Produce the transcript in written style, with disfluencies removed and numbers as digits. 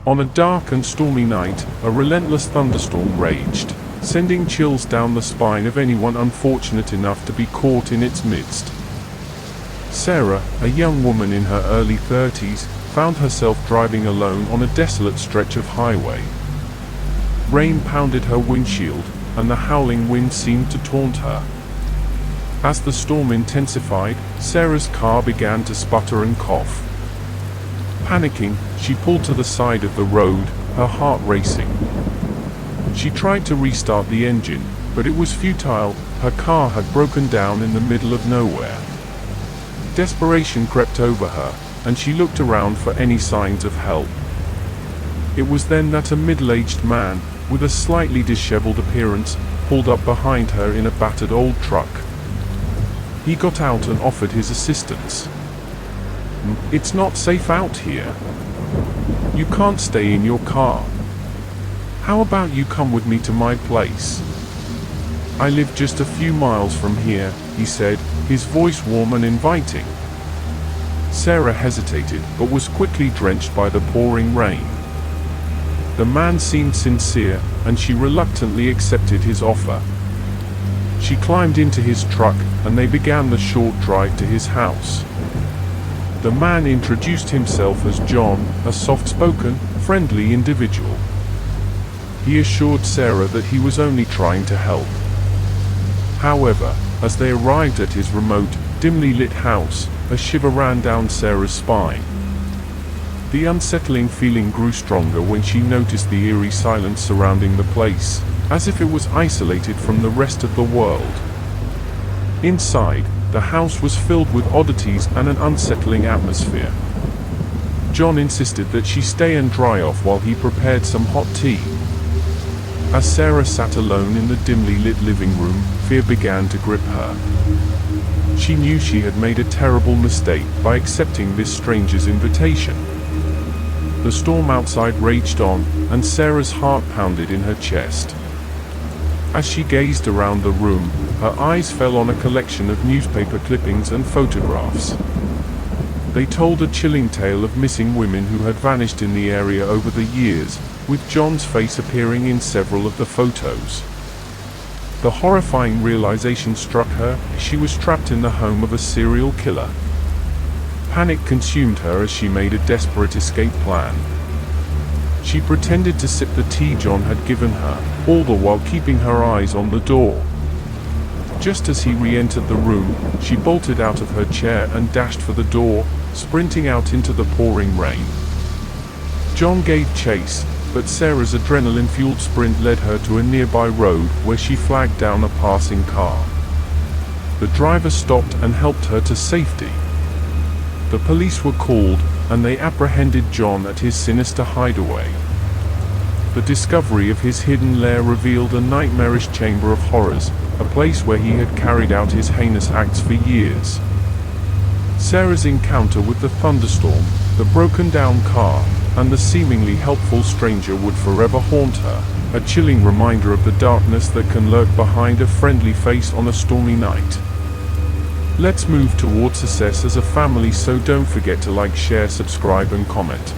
On a dark and stormy night, a relentless thunderstorm raged, sending chills down the spine of anyone unfortunate enough to be caught in its midst. Sarah, a young woman in her early 30s, found herself driving alone on a desolate stretch of highway. Rain pounded her windshield, and the howling wind seemed to taunt her. As the storm intensified, Sarah's car began to sputter and cough. Panicking, she pulled to the side of the road, her heart racing. She tried to restart the engine, but it was futile. Her car had broken down in the middle of nowhere. Desperation crept over her, and she looked around for any signs of help. It was then that a middle-aged man, with a slightly disheveled appearance, pulled up behind her in a battered old truck. He got out and offered his assistance. "It's not safe out here. You can't stay in your car. How about you come with me to my place? I live just a few miles from here," he said, his voice warm and inviting. Sarah hesitated, but was quickly drenched by the pouring rain. The man seemed sincere, and she reluctantly accepted his offer. She climbed into his truck, and they began the short drive to his house. The man introduced himself as John, a soft-spoken, friendly individual. He assured Sarah that he was only trying to help. However, as they arrived at his remote, dimly lit house, a shiver ran down Sarah's spine. The unsettling feeling grew stronger when she noticed the eerie silence surrounding the place, as if it was isolated from the rest of the world. Inside, the house was filled with oddities and an unsettling atmosphere. John insisted that she stay and dry off while he prepared some hot tea. As Sarah sat alone in the dimly lit living room, fear began to grip her. She knew she had made a terrible mistake by accepting this stranger's invitation. The storm outside raged on, and Sarah's heart pounded in her chest. As she gazed around the room, her eyes fell on a collection of newspaper clippings and photographs. They told a chilling tale of missing women who had vanished in the area over the years, with John's face appearing in several of the photos. The horrifying realization struck her: she was trapped in the home of a serial killer. Panic consumed her as she made a desperate escape plan. She pretended to sip the tea John had given her, all the while keeping her eyes on the door. Just as he re-entered the room, she bolted out of her chair and dashed for the door, sprinting out into the pouring rain. John gave chase, but Sarah's adrenaline-fueled sprint led her to a nearby road where she flagged down a passing car. The driver stopped and helped her to safety. The police were called, and they apprehended John at his sinister hideaway. The discovery of his hidden lair revealed a nightmarish chamber of horrors, a place where he had carried out his heinous acts for years. Sarah's encounter with the thunderstorm, the broken-down car, and the seemingly helpful stranger would forever haunt her, a chilling reminder of the darkness that can lurk behind a friendly face on a stormy night. Let's move towards success as a family, so don't forget to like, share, subscribe and comment.